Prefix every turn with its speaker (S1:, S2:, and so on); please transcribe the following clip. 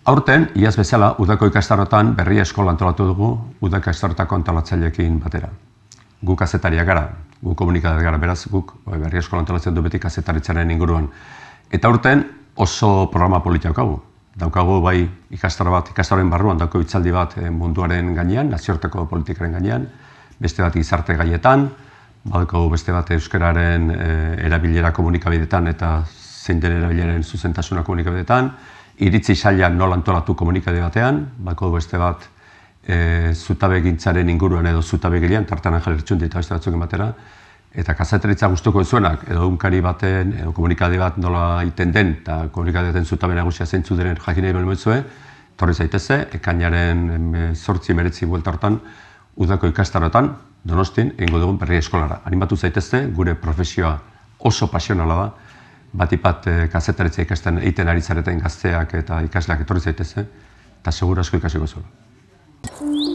S1: Aurten, iaz bezala, udako ikastarotan berria eskola antolatu dugu udako ikastarotako antolatzaileekin batera. Guk kazetariak gara, guk komunikadeak gara, beraz, guk berria eskola antolatzen du beti kazetaritzaren inguruan. Eta aurten oso programa politia daukagu. Daukagu bai ikastaroaren barruan daukagu hitzaldi bat munduaren gainean, nazioarteko politikaren gainean, beste bat gizarte gaietan, badaukagu beste bat euskararen erabilera komunikabideetan eta zein den erabileraren zuzentasuna komunikabideetan, iritzi saila nola antolatu komunikabide batean, badaukagu beste bat zutabegintzaren inguruan edo zutabegilean, tartan Angel Ertxundi eta beste batzuken batera, eta kazetaritza gustuko zuenak, edo egunkari baten, edo komunikabide bat nola iten den, eta komunikabide baten zutabe nagusia zeintzu diren jakin nahi belmoitzue, torri zaiteze, ekainaren 8-9 buelta hortan, udako ikastarotan, Donostin, egingo dugun berria eskolara. Animatu zaitezte, gure profesioa oso pasionala da, batipat kazetaritza ikasten egiten ari zareten gazteak eta ikasleak etorri zaitezte, eta seguru asko ikasiko zuela.